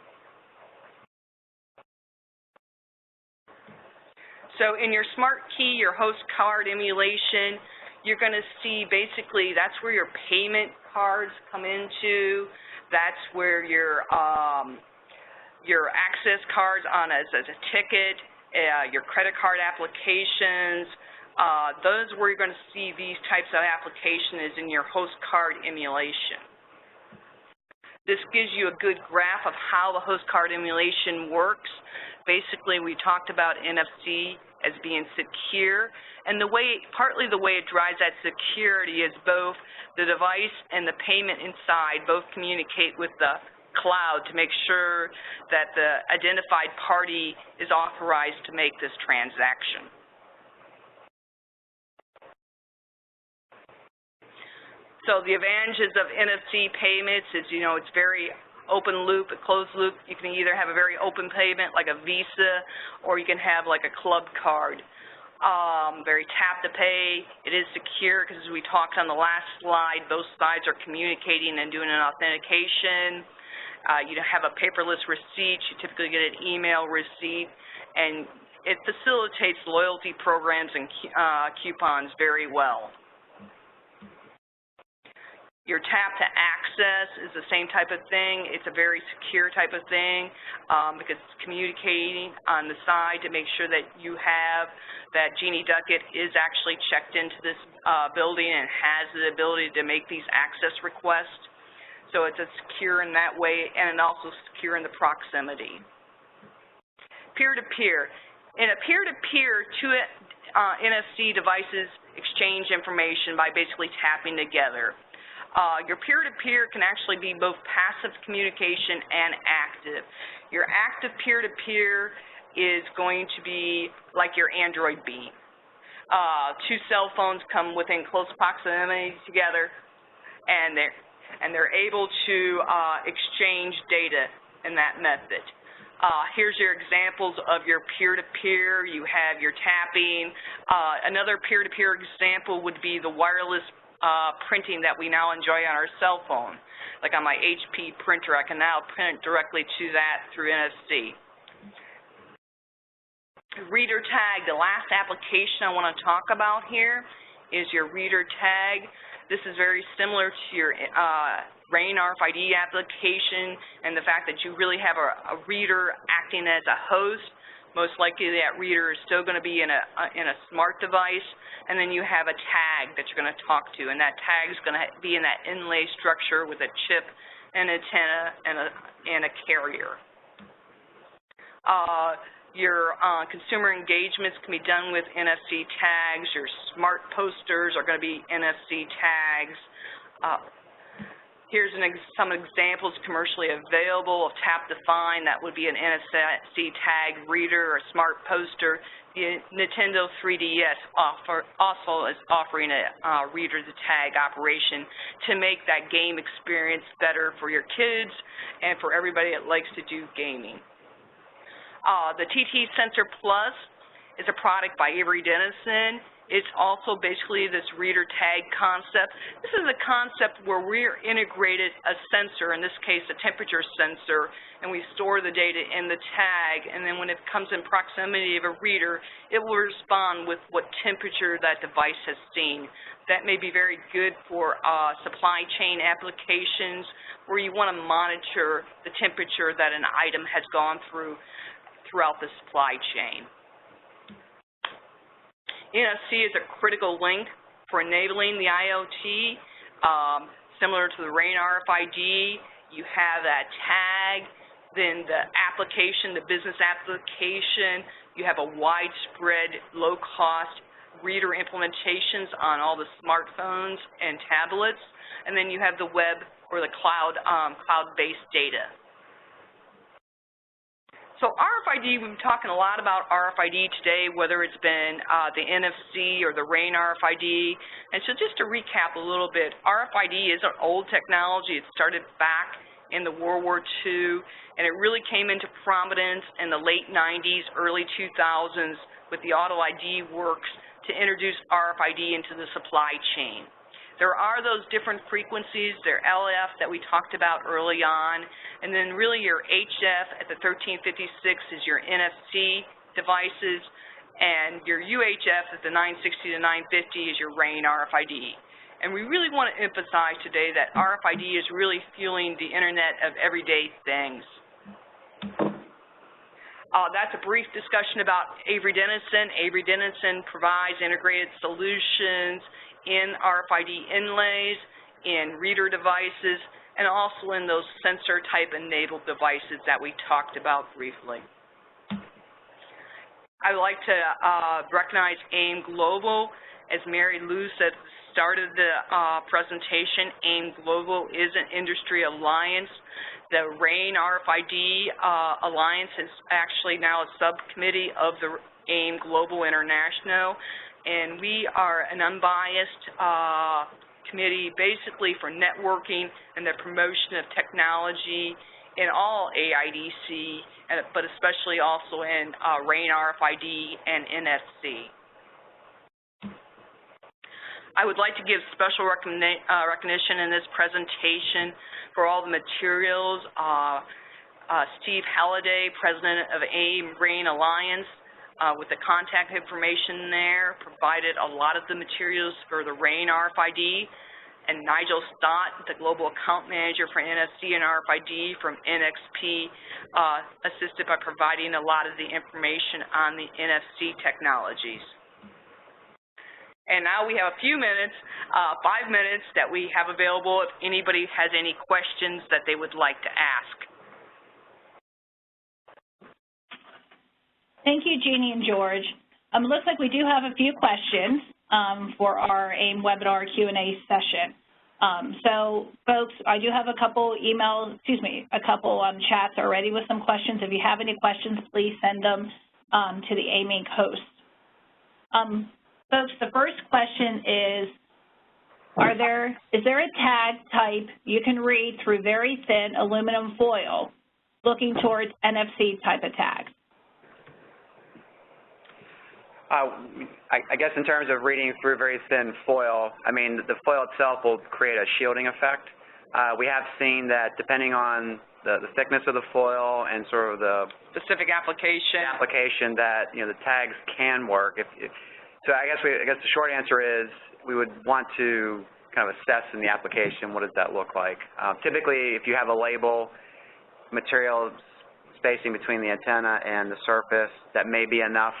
So in your smart key, your host card emulation, you're going to see basically that's where your payment cards come into. That's where your access cards on as a ticket, your credit card applications, Those where you're going to see these types of application is in your host card emulation. This gives you a good graph of how the host card emulation works. Basically, we talked about NFC as being secure, and partly the way it drives that security is both the device and the payment inside both communicate with the cloud to make sure that the identified party is authorized to make this transaction. So the advantages of NFC payments is, it's very open loop, closed loop. You can either have a very open payment like a Visa, or you can have like a club card. Very tap to pay. It is secure because as we talked on the last slide, both sides are communicating and doing an authentication. You have a paperless receipt. You typically get an email receipt, and it facilitates loyalty programs and coupons very well. Your tap to access is the same type of thing. It's a very secure type of thing because it's communicating on the side to make sure that you have that Genie Ducket is actually checked into this building and has the ability to make these access requests. So it's secure in that way, and also secure in the proximity. Peer-to-peer. In a peer-to-peer, two NFC devices exchange information by basically tapping together. Your peer-to-peer can actually be both passive communication and active. Your active peer-to-peer is going to be like your Android Beam. Two cell phones come within close proximity together, and they're able to exchange data in that method. Here's your examples of your peer-to-peer. You have your tapping. Another peer-to-peer example would be the wireless printing that we now enjoy on our cell phone. Like on my HP printer, I can now print directly to that through NFC. Reader tag, the last application I want to talk about here is your reader tag. This is very similar to your Rain Rfid application, and the fact that you really have a reader acting as a host. Most likely that reader is still going to be in a smart device, and then you have a tag that you're going to talk to, and that tag is going to be in that inlay structure with a chip, an antenna, and a carrier. Your consumer engagements can be done with NFC tags. Your smart posters are going to be NFC tags. Here's some examples commercially available of Tap to Find. That would be an NFC tag reader or smart poster. The Nintendo 3DS also is offering a reader to tag operation to make that game experience better for your kids and for everybody that likes to do gaming. The TT Sensor Plus is a product by Avery Dennison. It's also basically this reader tag concept. This is a concept where we're integrated a sensor, in this case a temperature sensor, and we store the data in the tag, and then when it comes in proximity of a reader, it will respond with what temperature that device has seen. That may be very good for supply chain applications where you want to monitor the temperature that an item has gone throughout the supply chain. NFC is a critical link for enabling the IoT. Similar to the Rain RFID, you have that tag, then the application, the business application, you have a widespread, low-cost reader implementations on all the smartphones and tablets, and then you have the web or the cloud-based data. So RFID, we've been talking a lot about RFID today, whether it's been the NFC or the Rain RFID. And so just to recap a little bit, RFID is an old technology. It started back in the World War II, and it really came into prominence in the late 90s, early 2000s with the Auto ID works to introduce RFID into the supply chain. There are those different frequencies, their LF that we talked about early on, and then really your HF at the 1356 is your NFC devices, and your UHF at the 960 to 950 is your Rain RFID. And we really want to emphasize today that RFID is really fueling the Internet of everyday things. That's a brief discussion about Avery Dennison. Avery Dennison provides integrated solutions in RFID inlays, in reader devices, and also in those sensor type enabled devices that we talked about briefly. I would like to recognize AIM Global. As Mary Lou said at the start of the presentation, AIM Global is an industry alliance. The Rain RFID Alliance is actually now a subcommittee of the AIM Global International, and we are an unbiased committee basically for networking and the promotion of technology in all AIDC, but especially also in Rain RFID and NFC. I would like to give special recognition in this presentation for all the materials. Steve Halliday, President of AIM Rain Alliance, with the contact information there, provided a lot of the materials for the Rain RFID, and Nigel Stott, the Global Account Manager for NFC and RFID from NXP, assisted by providing a lot of the information on the NFC technologies. And now we have a few minutes, 5 minutes, that we have available if anybody has any questions that they would like to ask. Thank you, Jeannie and George. It looks like we do have a few questions for our AIM webinar Q&A session. So, folks, I do have a couple chats already with some questions. If you have any questions, please send them to the AIM Inc. host. Folks, the first question is, is there a tag type you can read through very thin aluminum foil looking towards NFC type of tags? I guess in terms of reading through very thin foil, I mean, the foil itself will create a shielding effect. We have seen that depending on the thickness of the foil and sort of the specific application that, you know, the tags can work. So I guess the short answer is we would want to kind of assess in the application what does that look like. Typically, if you have a label, material spacing between the antenna and the surface, that may be enough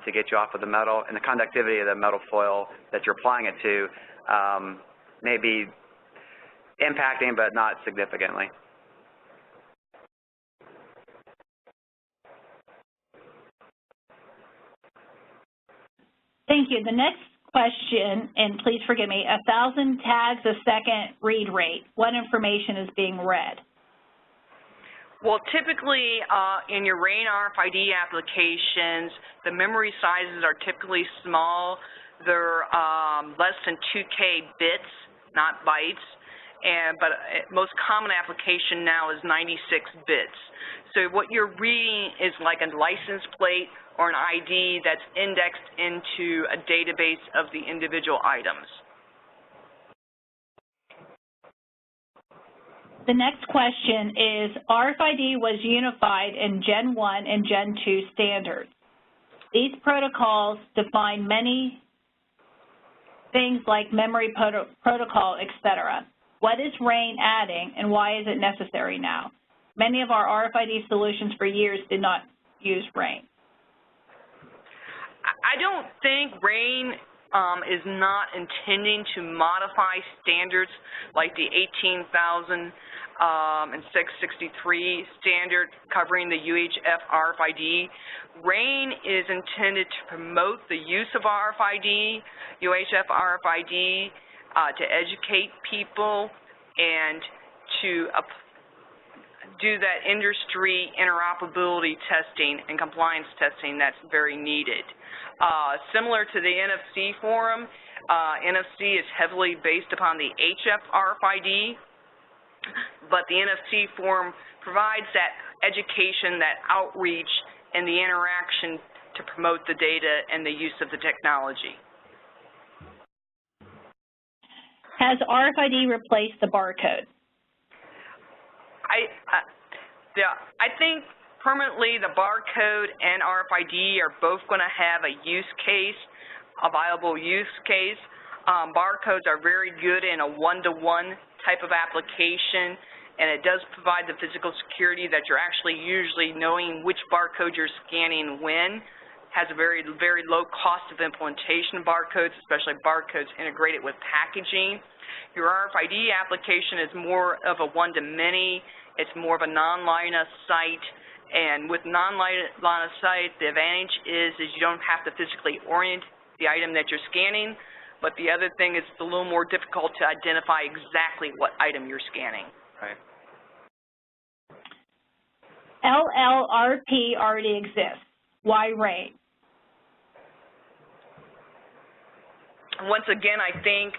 to get you off of the metal, and the conductivity of the metal foil that you're applying it to may be impacting but not significantly. Thank you. The next question, and please forgive me, 1,000 tags a second read rate. What information is being read? Well, typically in your Rain RFID applications, the memory sizes are typically small. They're less than 2K bits, not bytes. But most common application now is 96 bits. So what you're reading is like a license plate or an ID that's indexed into a database of the individual items. The next question is, RFID was unified in Gen 1 and Gen 2 standards. These protocols define many things like memory protocol, etc. What is RAIN adding, and why is it necessary now? Many of our RFID solutions for years did not use RAIN. I don't think RAIN is not intending to modify standards like the 18,000 and 663 standard covering the UHF RFID. RAIN is intended to promote the use of RFID, UHF RFID, to educate people and to do that industry interoperability testing and compliance testing that's very needed. Similar to the NFC forum, NFC is heavily based upon the HF RFID, but the NFC forum provides that education, that outreach, and the interaction to promote the data and the use of the technology. Has RFID replaced the barcode? I think permanently the barcode and RFID are both going to have a use case, a viable use case. Barcodes are very good in a one-to-one type of application, and it does provide the physical security that you're actually usually knowing which barcode you're scanning when. Has a very, very low cost of implementation of barcodes, especially barcodes integrated with packaging. Your RFID application is more of a one-to-many. It's more of a non-line of sight, and with non-line of sight, the advantage is you don't have to physically orient the item that you're scanning, but the other thing is it's a little more difficult to identify exactly what item you're scanning. Right. LLRP already exists. Why RAIN? Once again, I think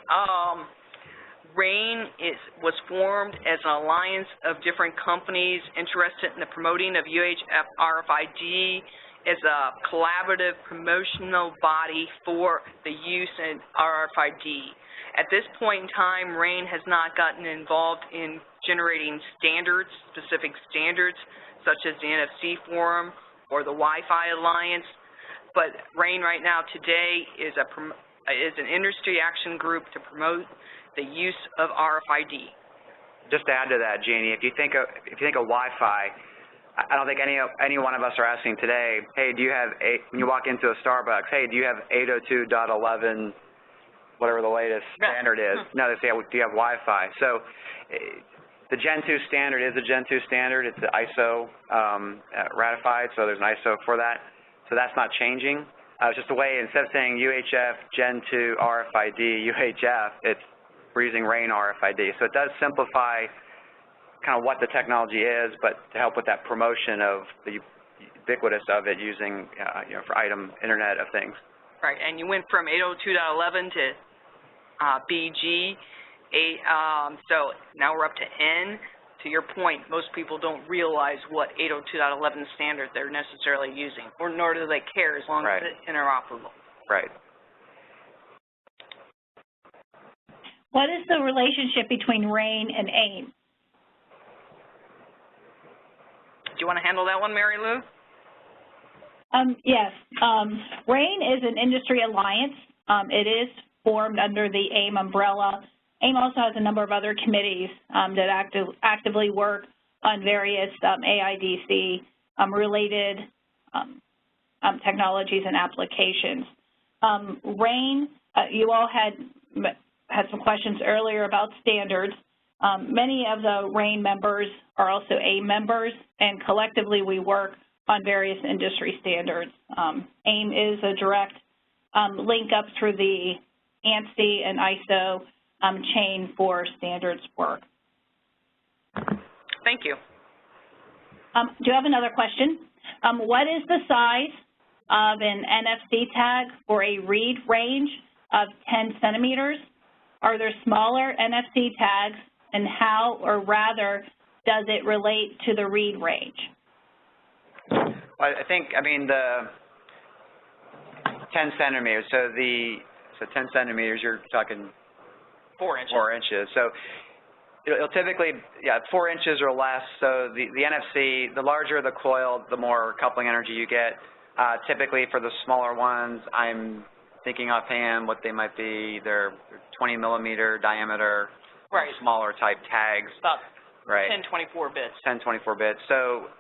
RAIN was formed as an alliance of different companies interested in the promoting of UHF RFID as a collaborative promotional body for the use in RFID. At this point in time, RAIN has not gotten involved in generating standards, specific standards, such as the NFC Forum or the Wi-Fi Alliance, but RAIN right now today is an industry action group to promote the use of RFID. Just to add to that, Jeannie, if you think of Wi-Fi, I don't think any one of us are asking today, hey, do you have when you walk into a Starbucks, hey, do you have 802.11, whatever the latest standard is? No, they say, do you have Wi-Fi? So the Gen 2 standard is a Gen 2 standard. It's ISO ratified, so there's an ISO for that. So that's not changing. It's just a way, instead of saying UHF Gen 2 RFID, UHF, we're using RAIN RFID. So it does simplify kind of what the technology is, but to help with that promotion of the ubiquitous of it using, for item Internet of Things. Right, and you went from 802.11 to BG, so now we're up to N. To your point, most people don't realize what 802.11 standard they're necessarily using, or nor do they care as long as it's interoperable. Right. What is the relationship between RAIN and AIM? Do you want to handle that one, Mary Lou? Yes. RAIN is an industry alliance. It is formed under the AIM umbrella. AIM also has a number of other committees that actively work on various AIDC-related technologies and applications. RAIN, you all had some questions earlier about standards. Many of the RAIN members are also AIM members, and collectively we work on various industry standards. AIM is a direct link up through the ANSI and ISO chain for standards work. Thank you. Do you have another question? What is the size of an NFC tag for a read range of 10 centimeters? Are there smaller NFC tags, and how, or rather, does it relate to the read range? Well, I mean, the 10 centimeters, so 10 centimeters, you're talking 4 inches. 4 inches. So it'll typically, 4 inches or less. So the NFC, the larger the coil, the more coupling energy you get. Typically for the smaller ones, I'm thinking offhand what they might be. They're 20 millimeter diameter, smaller type tags. About 10, 24 bits. 10, 24 bits. So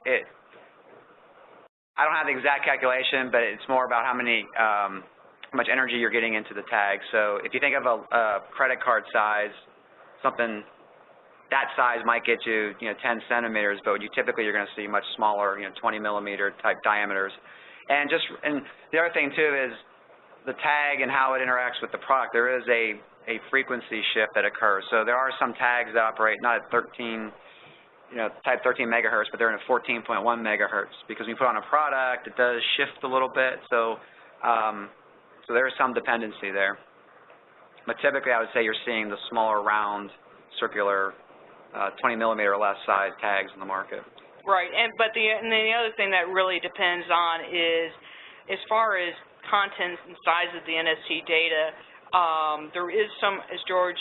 I don't have the exact calculation, but it's more about how much energy you're getting into the tag. So if you think of a credit card size, something that size might get you, 10 centimeters, but typically you're going to see much smaller, 20 millimeter type diameters. And the other thing too is the tag and how it interacts with the product. There is a frequency shift that occurs. So there are some tags that operate not at 13, type 13 megahertz, but they're in a 14.1 megahertz, because when you put on a product, it does shift a little bit. So there is some dependency there. But typically, I would say you're seeing the smaller, round, circular, 20 millimeter or less size tags in the market. Right, and the other thing that really depends on is, as far as content and size of the NFC data, there is some, as George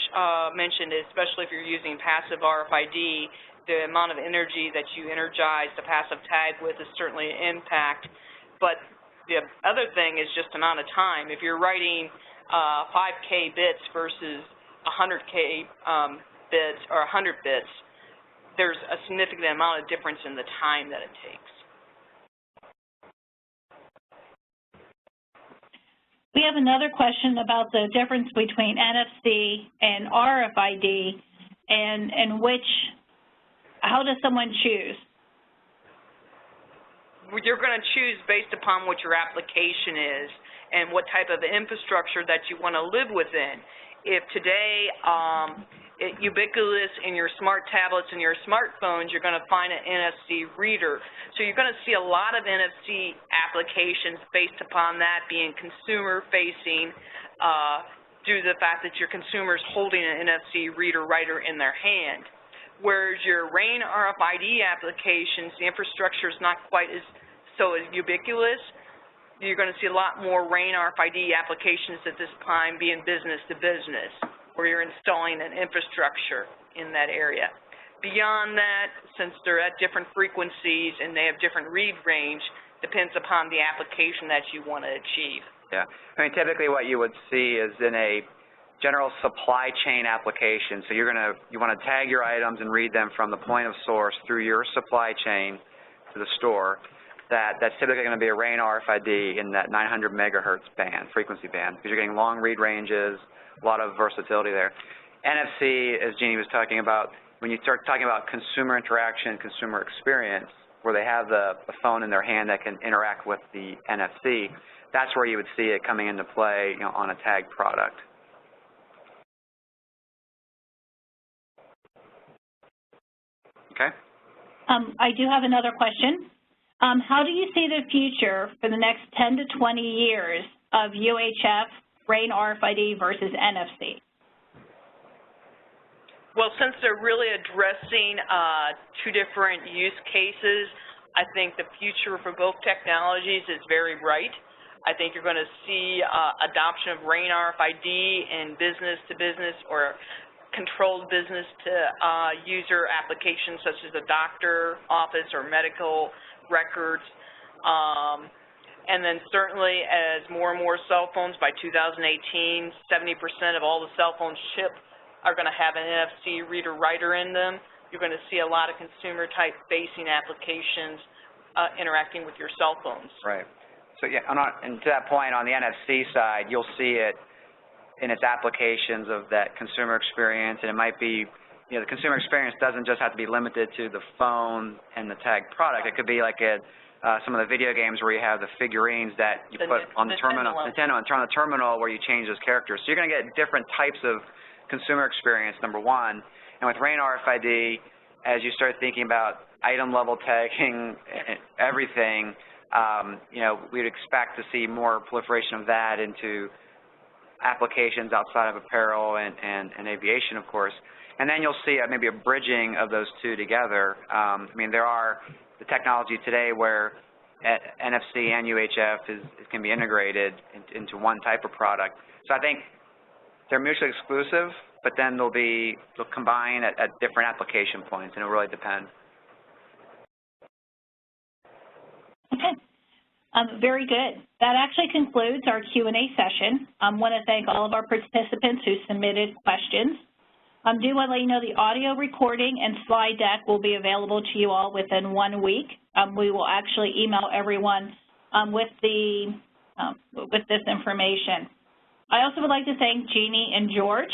mentioned, especially if you're using passive RFID, the amount of energy that you energize the passive tag with is certainly an impact. But the other thing is just amount of time. If you're writing 5K bits versus 100K bits or 100 bits, there's a significant amount of difference in the time that it takes. We have another question about the difference between NFC and RFID and how does someone choose? You're going to choose based upon what your application is and what type of infrastructure that you want to live within. If today, ubiquitous in your smart tablets and your smartphones, you're going to find an NFC reader. So you're going to see a lot of NFC applications based upon that being consumer-facing due to the fact that your consumer's holding an NFC reader writer in their hand. Whereas your Rain RFID applications, the infrastructure is not quite as ubiquitous. You're going to see a lot more Rain RFID applications at this time being business to business, where you're installing an infrastructure in that area. Beyond that, since they're at different frequencies and they have different read range, depends upon the application that you want to achieve. Yeah, I mean, typically what you would see is in a general supply chain application. So you want to tag your items and read them from the point of source through your supply chain to the store. That's typically going to be a Rain RFID in that 900 megahertz band, frequency band, because you're getting long read ranges, a lot of versatility there. NFC, as Jeannie was talking about, when you start talking about consumer interaction, consumer experience, where they have the phone in their hand that can interact with the NFC, that's where you would see it coming into play, on a tagged product. Okay. I do have another question. How do you see the future for the next 10 to 20 years of UHF, Rain RFID versus NFC? Well, since they're really addressing two different use cases, I think the future for both technologies is very bright. I think you're going to see adoption of Rain RFID in business-to-business or controlled business-to-user applications such as a doctor office or medical records. And then certainly as more and more cell phones by 2018, 70% of all the cell phones shipped are going to have an NFC reader writer in them. You're going to see a lot of consumer-type facing applications interacting with your cell phones. Right. So yeah, and to that point, on the NFC side, you'll see it in its applications of that consumer experience, and it might be, the consumer experience doesn't just have to be limited to the phone and the tagged product. It could be like some of the video games where you have the figurines that you put on the terminal, Nintendo, and turn on the terminal where you change those characters. So you're going to get different types of consumer experience, number one. And with Rain RFID, as you start thinking about item-level tagging, everything, we'd expect to see more proliferation of that into applications outside of apparel and aviation, of course. And then you'll see maybe a bridging of those two together. I mean, there are the technology today where NFC and UHF can be integrated into one type of product. So I think they're mutually exclusive, but then they'll combine at different application points, and it'll really depend. Okay. Very good. That actually concludes our Q&A session. I want to thank all of our participants who submitted questions. Do want to let you know the audio recording and slide deck will be available to you all within 1 week. We will actually email everyone with this information. I also would like to thank Jeannie and George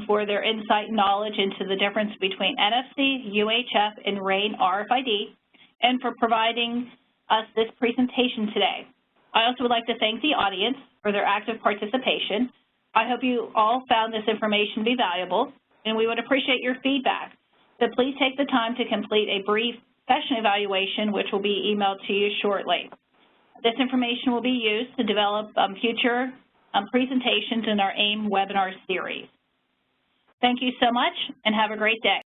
for their insight and knowledge into the difference between NFC, UHF, and Rain RFID, and for providing us this presentation today. I also would like to thank the audience for their active participation. I hope you all found this information to be valuable, and we would appreciate your feedback. So please take the time to complete a brief session evaluation, which will be emailed to you shortly. This information will be used to develop future presentations in our AIM webinar series. Thank you so much, and have a great day.